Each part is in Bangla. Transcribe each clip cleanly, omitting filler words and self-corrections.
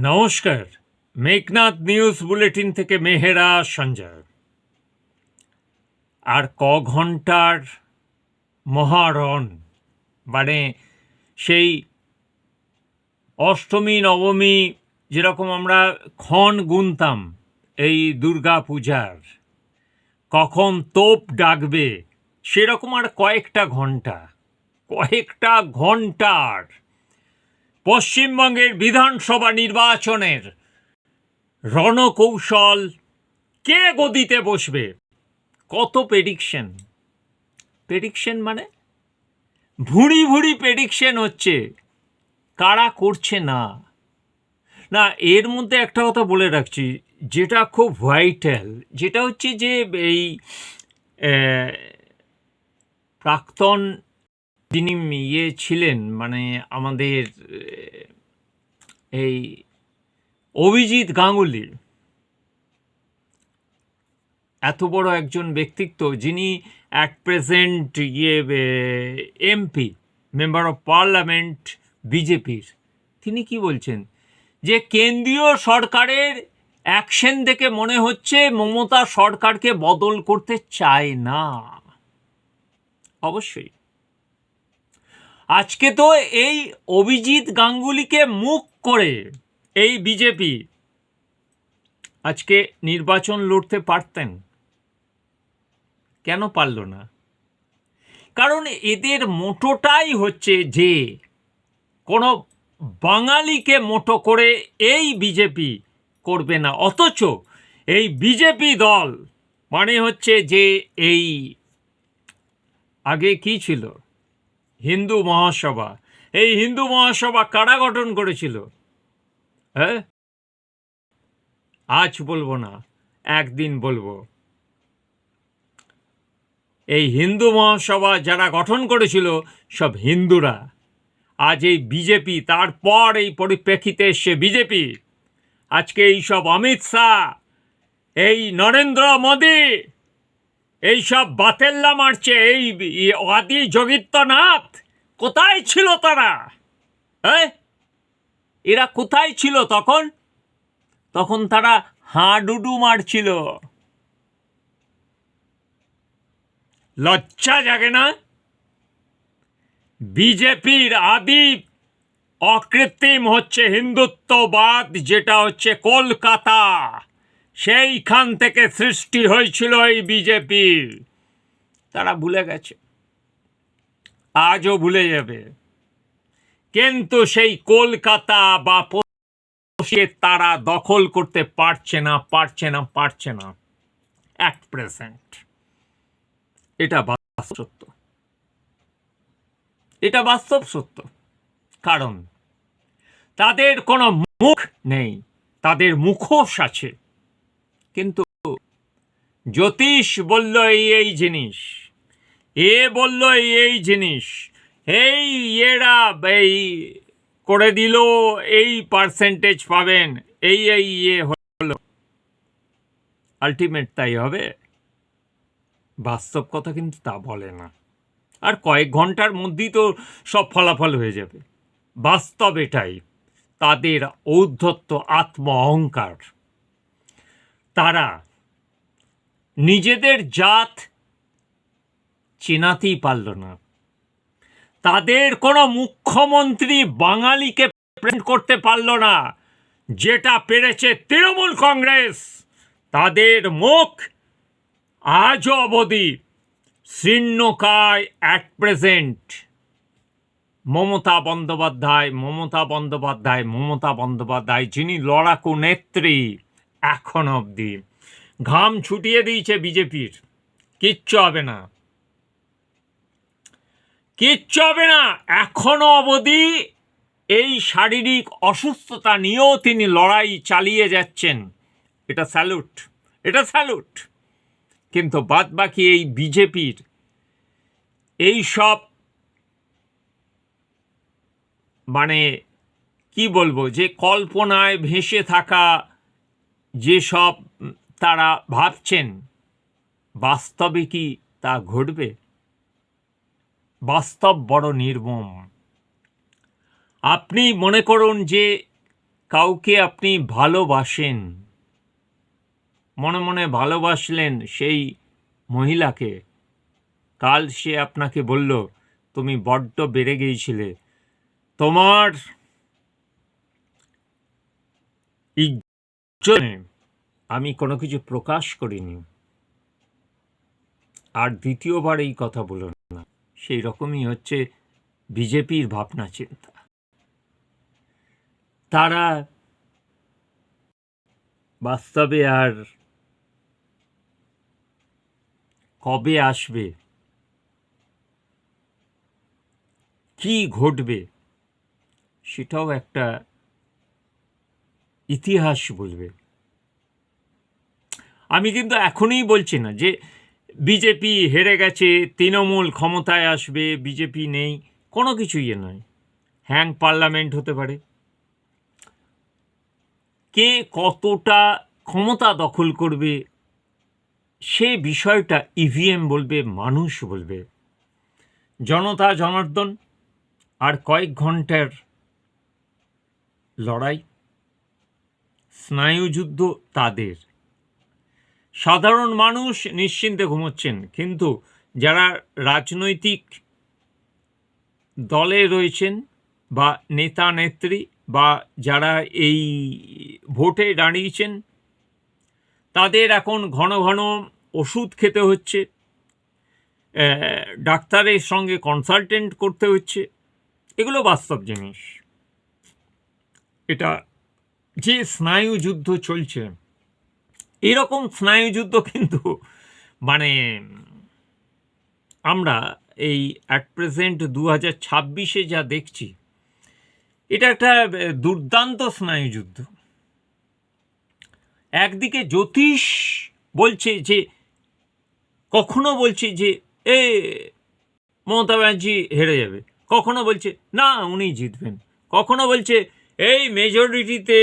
নমস্কার, মেঘনাদ নিউজ বুলেটিন থেকে মেহেরা সঞ্জয়। আর ঘন্টার মহারণ, মানে সেই অষ্টমী নবমী যেরকম আমরা ক্ষণ গুনতাম এই দুর্গা পূজার, কখন তোপ ডাকবে, সেরকম আর কয়েকটা ঘন্টার পশ্চিমবঙ্গের বিধানসভা নির্বাচনের রণকৌশল, কে গদিতে বসবে, কত প্রেডিকশন মানে ভুঁড়ি প্রেডিকশন হচ্ছে, কারা করছে না। এর মধ্যে একটা কথা বলে রাখছি যেটা খুব ভাইটাল, যেটা হচ্ছে যে এই প্রাক্তন যিনি ছিলেন, মানে আমাদের এই অভিজিৎ গাঙ্গুলি, এত বড় একজন ব্যক্তিত্ব যিনি at present MP, member of parliament বিজেপির, তিনি কি বলছেন যে কেন্দ্রীয় সরকারের অ্যাকশন দেখে মনে হচ্ছে মমতা সরকারকে বদল করতে চায় না। অবশ্যই আজকে তো এই অভিজিৎ গাঙ্গুলিকে মুখ করে এই বিজেপি আজকে নির্বাচন লড়তে পারতেন, কেন পারল না? কারণ এদের মোটোটাই হচ্ছে যে কোনো বাঙালিকে মোটো করে এই বিজেপি করবে না। অথচ এই বিজেপি দল মানে হচ্ছে যে এই আগে কি ছিল হিন্দু মহাসভা, এই হিন্দু মহাসভা কারা গঠন করেছিল? হ্যাঁ, আজ বলবো না, একদিন বলবো। এই হিন্দু মহাসভা যারা গঠন করেছিল সব হিন্দুরা। আজ এই বিজেপি, তারপর এই পরিপ্রেক্ষিতে এসছে বিজেপি আজকে এই সব অমিত শাহ, এই নরেন্দ্র মোদী, এই সব বাতেল্লা মারছে। এই আদি যোগিত্যনাথ কোথায় ছিল তারা? এরা কোথায় ছিল তখন? তখন তারা হাডুডু মারছিল। লজ্জা জাগে না? বিজেপির আদি অকৃত্রিম হচ্ছে হিন্দুত্ববাদ, যেটা হচ্ছে কলকাতা, সেইখান থেকে সৃষ্টি হয়েছিল এই বিজেপির। তারা ভুলে গেছে, আজও ভুলে যাবে, কিন্তু সেই কলকাতা বা তারা দখল করতে পারছে না অ্যাট প্রেজেন্ট। এটা বাস্তব সত্য। কারণ তাদের কোনো মুখ নেই, তাদের মুখোশ আছে, কিন্তু জ্যোতিষ বলল এই জিনিস, এ বলল এই জিনিস, এরা এই করে দিল, এই পার্সেন্টেজ পাবেন, এই হলো, আলটিমেট তাই হবে? বাস্তব কথা কিন্তু তা বলে না। আর কয়েক ঘন্টার মধ্যেই তো সব ফলাফল হয়ে যাবে। বাস্তব এটাই, তাদের ঔদ্ধত্য, আত্ম অহংকার, তারা নিজেদের জাত চেনাতেই পারল না। তাদের কোনো মুখ্যমন্ত্রী বাঙালিকে প্রেজেন্ট করতে পারল না, যেটা পেরেছে তৃণমূল কংগ্রেস। তাদের মুখ আজও অবধি শীর্ণকায় অ্যাট প্রেজেন্ট। মমতা বন্দ্যোপাধ্যায়, যিনি লড়াকু নেত্রী, এখন অবধি ঘাম ছুটিয়ে দিয়েছে বিজেপির, কিচ্ছু হবে না। এখনো অবধি এই শারীরিক অসুস্থতা নিয়েও তিনি লড়াই চালিয়ে যাচ্ছেন। এটা স্যালুট। কিন্তু বাদ বাকি এই বিজেপির এই সব, মানে কি বলবো, যে কল্পনায় ভেসে থাকা যেসব তারা ভাবছেন, বাস্তবে কি তা ঘটবে? বাস্তব বড় নির্মম। আপনি মনে করুন যে কাউকে আপনি ভালোবাসেন, মনে মনে ভালোবাসলেন সেই মহিলাকে, কাল সে আপনাকে বলল তুমি বড্ড বেড়ে গিয়েছিলে, তোমার ইজ্জতে আমি কোনো কিছু প্রকাশ করিনি, আর দ্বিতীয়বার এই কথা বলুন না। সেই রকমই হচ্ছে বিজেপির ভাবনা চিন্তা। তারা বাস্তবে আর কবে আসবে, কি ঘটবে, সেটাও একটা ইতিহাস বলবে। আমি কিন্তু এখনই বলছি না যে বিজেপি হেরে গেছে, তৃণমূল ক্ষমতায় আসবে, বিজেপি নেই, কোনো কিছুই নয়। হ্যাং পার্লামেন্ট হতে পারে, কে কতটা ক্ষমতা দখল করবে সে বিষয়টা ইভিএম বলবে, মানুষ বলবে। জনতা জনার্দন আর কয়েক ঘন্টার লড়াই, স্নায়ুযুদ্ধ তাদের। সাধারণ মানুষ নিশ্চিন্তে ঘুমোচ্ছেন, কিন্তু যারা রাজনৈতিক দলে রয়েছেন বা নেতা নেত্রী বা যারা এই ভোটে দাঁড়িয়েছেন, তাদের এখন ঘন ঘন ওষুধ খেতে হচ্ছে, ডাক্তারের সঙ্গে কনসালটেন্ট করতে হচ্ছে। এগুলো বাস্তব জিনিস। এটা যে স্নায়ুযুদ্ধ চলছে, এরকম স্নায়ুযুদ্ধ কিন্তু মানে আমরা এই অ্যাট প্রেজেন্ট 2026-এ যা দেখছি, এটা একটা দুর্দান্ত স্নায়ুযুদ্ধ। একদিকে জ্যোতিষ বলছে যে, কখনো বলছে যে এ মমতা ব্যানার্জি হেরে যাবে, কখনো বলছে না উনি জিতবেন, কখনো বলছে এই মেজরিটিতে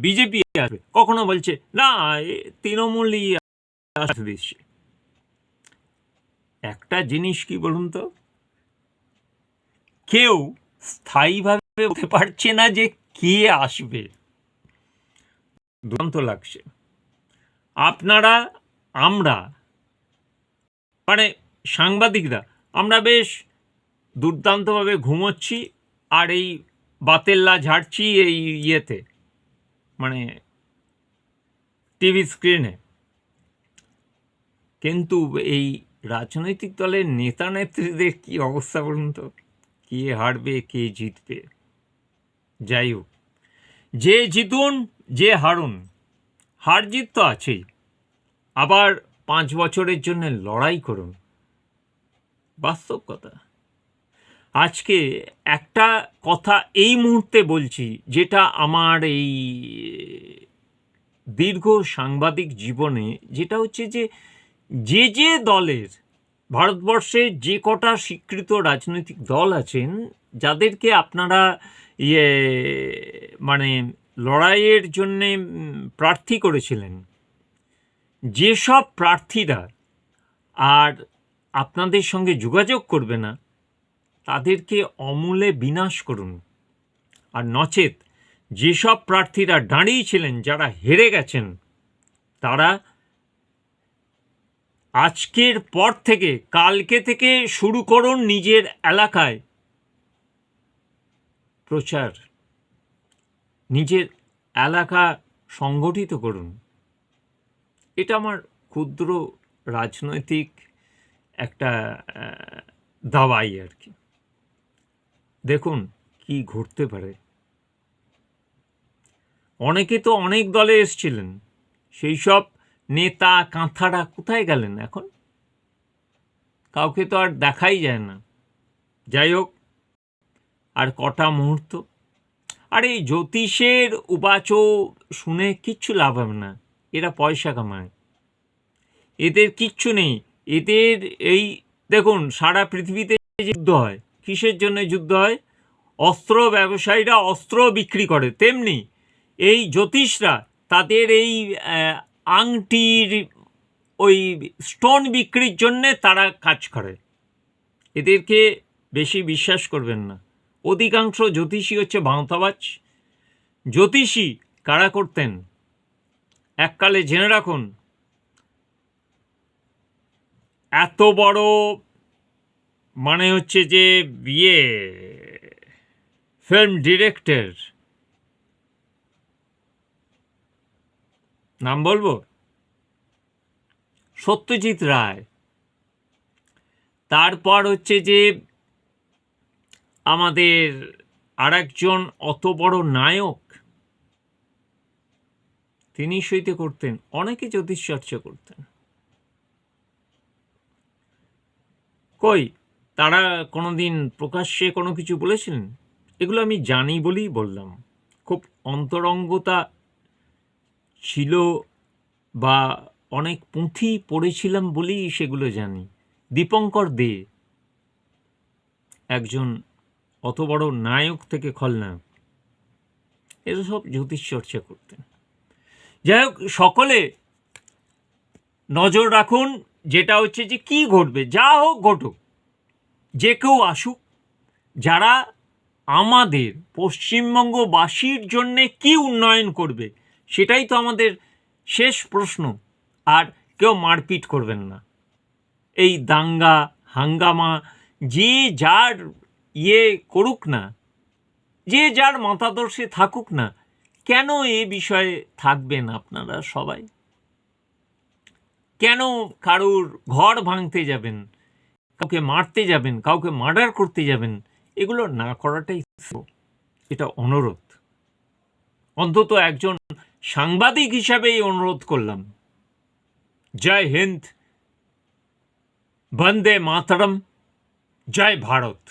বিজেপি আসবে, কখনো বলছে না তৃণমূলই আসতে দিচ্ছে। একটা জিনিস কি বলুন তো, কেউ স্থায়ীভাবে বলতে পারছে না যে কে আসবে। দুর্দান্ত লাগছে। আপনারা, আমরা, মানে সাংবাদিকরা, আমরা বেশ দুর্দান্তভাবে ঘুমোচ্ছি আর এই বাতেল্লা ঝাড়ছি এই ইয়েতে, মানে টিভি স্ক্রিনে। কিন্তু এই রাজনৈতিক দলের নেতা নেত্রীদের কি অবস্থা বলুন তো, কে হারবে কে জিতবে। যাই হোক, যে জিতুন যে হারুন, হার জিত তো আছেই, আবার 5 বছরের জন্য লড়াই করুন। বাস্তব কথা। আজকে একটা কথা এই মুহূর্তে বলছি, যেটা আমার এই দীর্ঘ সাংবাদিক জীবনে, যেটা হচ্ছে যে যে দলের, ভারতবর্ষে যে কটা স্বীকৃত রাজনৈতিক দল আছেন, যাদেরকে আপনারা মানে লড়াইয়ের জন্যে প্রার্থী করেছিলেন, যেসব প্রার্থীরা আর আপনাদের সঙ্গে যোগাযোগ করবে না, তাদেরকে অমূলে বিনাশ করুন। আর নচেত যেসব প্রার্থীরা দাঁড়িয়েছিলেন, যারা হেরে গেছেন, তারা আজকের পর থেকে, কালকে থেকে শুরু করুন নিজের এলাকায় প্রচার, নিজের এলাকা সংগঠিত করুন। এটা আমার ক্ষুদ্র রাজনৈতিক একটা দাওয়াই আর কি। দেখুন কি ঘটতে পারে। অনেকে তো অনেক দলে এসছিলেন, সেই সব নেতা কাঁথারা কোথায় গেলেন এখন? কাউকে তো আর দেখাই যায় না। যাই হোক, আর কটা মুহূর্ত। আর এই জ্যোতিষের উপাচো শুনে কিচ্ছু লাভ হবে না। এরা পয়সা কামায়, এদের কিচ্ছু নেই। এদের এই দেখুন, সারা পৃথিবীতে যুদ্ধ হয়, কিসের জন্য যুদ্ধ হয়? অস্ত্র ব্যবসায়ীরা অস্ত্র বিক্রি করে, তেমনি এই জ্যোতিষরা তাদের এই আংটির ওই স্টোন বিক্রির জন্যে তারা কাজ করে। এদেরকে বেশি বিশ্বাস করবেন না। অধিকাংশ জ্যোতিষী হচ্ছে ভাঁওতাবাজ, জ্যোতিষী কারা করতেন এককালে জেনে রাখুন। এত বড় মানে হচ্ছে যে ফিল্ম ডিরেক্টর, নাম বলবো, সত্যজিৎ রায়। তারপর হচ্ছে যে আমাদের আরেকজন অত বড় নায়ক, তিনি সইতে করতেন, অনেকে জ্যোতিষ চর্চা করতেন। কই তারা কোনোদিন প্রকাশ্যে কোনো কিছু বলেছিলেন? এগুলো আমি জানি বলেই বললাম। খুব অন্তরঙ্গতা ছিল বা অনেক পুঁথি পড়েছিলাম বলেই সেগুলো জানি। দীপঙ্কর দে একজন অত বড় নায়ক থেকে খলনায়ক, এরা সব জ্যোতিষ চর্চা করতেন। যাই হোক, সকলে নজর রাখুন, যেটা হচ্ছে যে কি ঘটবে, যা হোক ঘটুক, যে কেউ আসুক, যারা আমাদের পশ্চিমবঙ্গবাসীর জন্যে কি উন্নয়ন করবে, সেটাই তো আমাদের শেষ প্রশ্ন। আর কেউ মারপিট করবেন না। এই দাঙ্গা হাঙ্গামা যে যার করুক না, যে যার মতাদর্শে থাকুক না, কেন এ বিষয়ে থাকবেন আপনারা সবাই? কেন কারুর ঘর ভাঙতে যাবেন, কাউকে মারতে যাবেন, কাউকে মার্ডার করতে যাবেন? এগুলো না করাটাই, এটা অনুরোধ। অন্তত একজন সাংবাদিক হিসাবে এই অনুরোধ করলাম। জয় হিন্দ, বন্দে মাতরম, জয় ভারত।